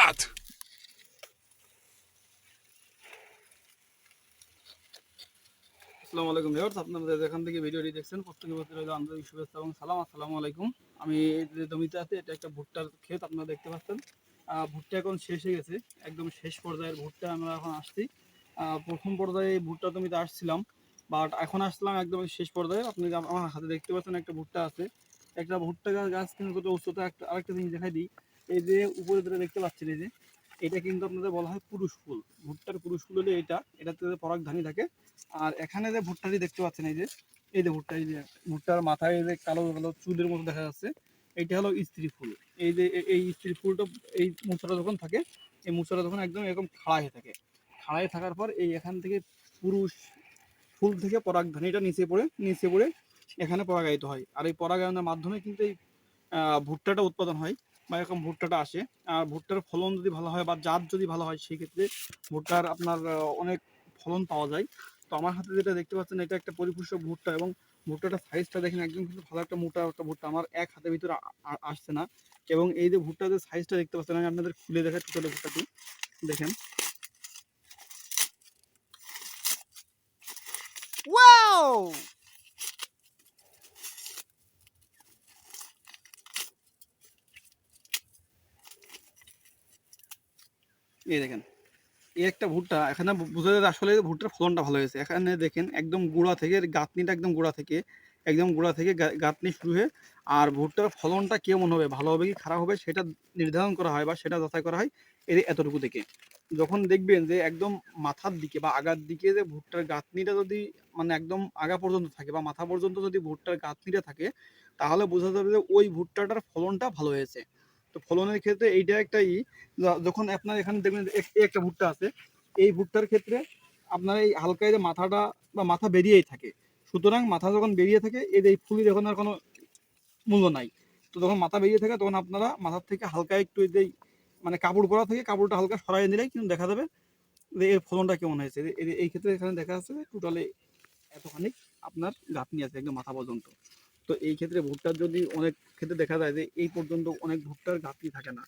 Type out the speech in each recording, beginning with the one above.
that? আসসালামু আলাইকুম viewers, আপনারা যেখান থেকে ভিডিওটি দেখছেন প্রত্যেকে বলতে রইল আন্তরিক শুভেচ্ছা এবং সালাম। আসসালামু আলাইকুম। আমি যে জমিতে আছে এটা একটা ভুট্টার ক্ষেত, আপনারা দেখতে পাচ্ছেন। ভুট্টা এখন শেষ হয়ে গেছে, একদম শেষ পর্যায়ের ভুট্টা আমরা এখন আসছি। প্রথম পর্যায়ে ভুট্টা জমিতে আসছিলাম, বাট এখন আসলাম একদম শেষ পর্যায়ে। আপনি আমার হাতে দেখতে পাচ্ছেন একটা ভুট্টা আছে, একটা ভুট্টা গাছ কিন্তু কত উচ্চতা। আরেকটা জিনিস দেখাই দিই, এই যে উপরে যেটা দেখতে পাচ্ছেন, এই যে এটা কিন্তু আপনাদের বলা হয় পুরুষ ফুল। ভুট্টার পুরুষ ফুল হলে এটাতে পরাগধানী থাকে। আর এখানে যে ভুট্টাটি দেখতে পাচ্ছেন, এই যে ভুট্টা, এই যে ভুট্টার মাথায় এই যে কালো কালো চুলের মতো দেখা যাচ্ছে, এইটা হলো স্ত্রী ফুল। এই যে এই স্ত্রী ফুলটা, এই মুচাটা যখন থাকে, এই মুচাটা যখন একদম এরকম খাড়া হয়ে থাকে, খাড়া হয়ে থাকার পর এই এখান থেকে পুরুষ ফুল থেকে পরাগধানীটা নিচে পড়ে এখানে পরাগায়িত হয়। আর এই পরাগায়নের মাধ্যমে কিন্তু এই ভুট্টাটা উৎপাদন হয় বা এরকম ভুট্টাটা আসে। আর ভুট্টার ফলন যদি ভালো হয় বা জাত যদি ভালো হয়, সেই ক্ষেত্রে ভুট্টার আপনার অনেক ফলন পাওয়া যায়। তো আমার হাতে যেটা দেখতে পাচ্ছেন, এটা একটা পরিপুষ্ট ভুট্টা, এবং ভুট্টাটার সাইজটা দেখেন একদম কিন্তু ভালো একটা মোটা একটা ভুট্টা, আমার এক হাতের ভিতরে আসছে না। এবং এই যে ভুট্টার যে সাইজটা দেখতে পাচ্ছেন, আমি আপনাদের খুলে দেখাই টোটাল ভুট্টাটি দেখেন। Wow! এই দেখেন, এই একটা ভুট্টা, এখানে বোঝা যায় আসলে ভুট্টার ফলনটা ভালো হয়েছে। এখানে দেখেন একদম গোড়া থেকে গাঁথনিটা, একদম গোড়া থেকে গাঁথনি শুরু হয়ে, আর ভুট্টার ফলনটা কেমন হবে, ভালো হবে কি খারাপ হবে, সেটা নির্ধারণ করা হয় বা সেটা যাচাই করা হয় এই এতটুকু থেকে। যখন দেখবেন যে একদম মাথার দিকে বা আগার দিকে যে ভুট্টার গাঁথনিটা যদি মানে একদম আগা পর্যন্ত থাকে বা মাথা পর্যন্ত যদি ভুট্টার গাঁথনিটা থাকে, তাহলে বোঝা যাবে যে ওই ভুট্টাটার ফলনটা ভালো হয়েছে। তো ফলনের ক্ষেত্রে এইটা একটাই, যখন আপনার এখানে দেখবেন একটা ভুট্টা আছে, এই ভুট্টার ক্ষেত্রে আপনার এই হালকা যে মাথাটা বা মাথা বেরিয়েই থাকে। সুতরাং মাথা যখন বেরিয়ে থাকে, এই ফুলের এখন আর কোনো মূল্য নাই। তো যখন মাথা বেরিয়ে থাকে, তখন আপনারা মাথার থেকে হালকা একটু এই মানে কাপড় পরা থেকে কাপড়টা হালকা সরাই নিলেই কিন্তু দেখা যাবে যে এর ফলনটা কেমন হয়েছে। এই ক্ষেত্রে এখানে দেখা যাচ্ছে যে টোটালি এতখানি আপনার গাঁথনি আছে একদম মাথা পর্যন্ত। তো এই ক্ষেত্রে ভুট্টার যদি অনেক ক্ষেত্রে দেখা যায় যে এই পর্যন্ত অনেক ভুট্টার গাঁথনি থাকে না।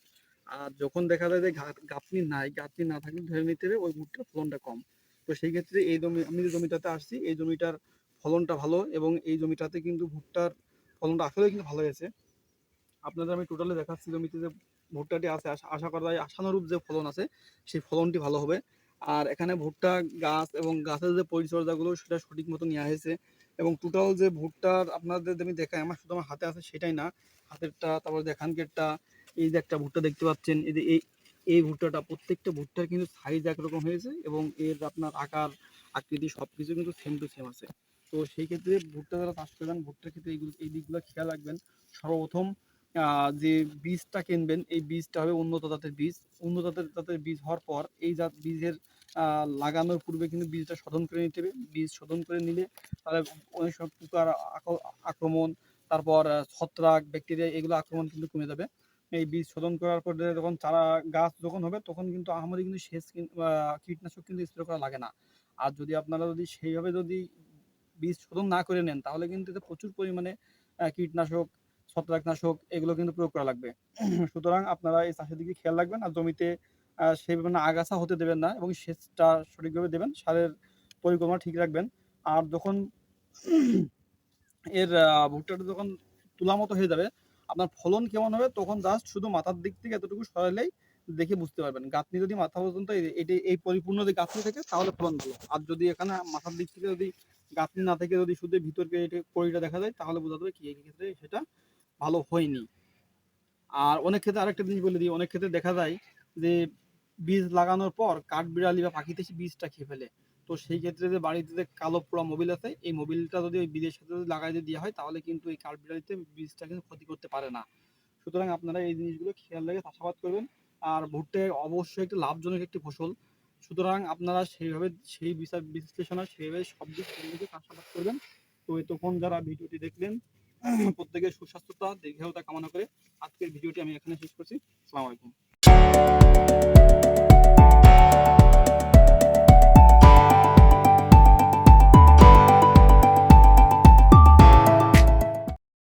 আর যখন দেখা যায় যে গাঁথনি না থাকলে ধরে নিতে হবে ওই ভুট্টার ফলনটা কম। তো সেই ক্ষেত্রে এই জমি, আমি যে জমিটাতে আসছি, এই জমিটার ফলনটা ভালো, এবং এই জমিটাতে কিন্তু ভুট্টার ফলনটা আসলে কিন্তু ভালো হয়েছে। আপনাদের আমি টোটালি দেখাচ্ছি জমিতে যে ভুট্টাটি আছে, আশা করা যায় আশানুরূপ যে ফলন আছে, সেই ফলনটি ভালো হবে। আর এখানে ভুট্টা গাছ এবং গাছের যে পরিচর্যাগুলো সেটা সঠিক মতো নেওয়া হয়েছে। এবং টোটাল যে ভুট্টার আপনাদের আমি দেখাই, আমার শুধু আমার হাতে আছে সেটাই না, হাতেরটা, তারপর দেখানকেরটা, এই যে একটা ভুট্টা দেখতে পাচ্ছেন, এই যে এই ভুট্টাটা, প্রত্যেকটা ভুট্টার কিন্তু সাইজ একরকম হয়েছে, এবং এর আপনার আকার আকৃতি সব কিছু কিন্তু সেম টু সেম আছে। তো সেই ক্ষেত্রে ভুট্টা যারা চাষ করবেন, ভুট্টার ক্ষেত্রে এই দিকগুলো খেয়াল রাখবেন। সর্বপ্রথম যে বীজটা কিনবেন, এই বীজটা হবে উন্নত জাতের বীজ। উন্নত জাতের বীজ হওয়ার পর এই বীজের লাগানোর পূর্বে কিন্তু বীজটা শোধন করে নিতে হবে। বীজ শোধন করে নিলে তাহলে অনেক সব পোকার আক্রমণ, তারপর ছত্রাক ব্যাকটেরিয়া, এগুলো আক্রমণ কিন্তু কমে যাবে। এই বীজ শোধন করার পর যখন চারা গাছ যখন হবে, তখন কিন্তু আহামরি কিন্তু সেচ কীটনাশক কিন্তু স্প্রে করা লাগে না। আর যদি আপনারা সেইভাবে বীজ শোধন না করে নেন, তাহলে কিন্তু এতে প্রচুর পরিমাণে কীটনাশক, ছত্রাকনাশক এগুলো কিন্তু প্রয়োগ করা লাগবে। সুতরাং আপনারা এই চাষের দিকে খেয়াল রাখবেন, আর জমিতে সেইভাবে আগাছা হতে দেবেন না, এবং সেচটা সঠিকভাবে দেবেন, সারের পরিকল্পনা ঠিক রাখবেন। আর যখন এর ভুট্টাটা যখন তোলা মতো হয়ে যাবে, আপনার ফলন কেমন হবে তখন জাস্ট শুধু মাথার দিক থেকে এতটুকু সরাইলেই দেখে বুঝতে পারবেন। গাঁথনি যদি মাথা পর্যন্ত এই পরিপূর্ণ যদি গাঁথনি থাকে, তাহলে ফলন ভালো। আর যদি এখানে মাথার দিক থেকে যদি গাঁথনি না থেকে যদি শুধু ভিতরকে কড়িটা দেখা যায়, তাহলে বোঝা যাবে কি এই ক্ষেত্রে সেটা ভালো হয়নি। আর অনেক ক্ষেত্রে আরেকটা জিনিস বলে দিই, অনেক ক্ষেত্রে দেখা যায় যে বীজ লাগানোর পর কাঠবিড়ালি বা পাখিতে এসে বীজটা খেয়ে ফেলে। তো সেই ক্ষেত্রে যে বাড়িতে যে কালো পোড়া মোবিল আছে, এই মোবিলটা যদি ওই বীজের সাথে যদি লাগাই দিয়ে দেওয়া হয়, তাহলে কিন্তু এই কাঠবিড়ালিতে বীজটা কিন্তু ক্ষতি করতে পারে না। সুতরাং আপনারা এই জিনিসগুলো খেয়াল রেখে চাষাবাদ করবেন। আর ভুট্টা অবশ্যই একটি লাভজনক একটি ফসল। সুতরাং আপনারা সেইভাবে সেই বিচার বিশ্লেষণা সেইভাবে সব দিক থেকে চাষাবাদ করবেন। তো তখন যারা ভিডিওটি দেখলেন, প্রত্যেকের সুস্বাস্থ্যতা দীর্ঘায়ুতা কামনা করে আজকের ভিডিওটি আমি এখানে শেষ করছি। আসসালামু আলাইকুম।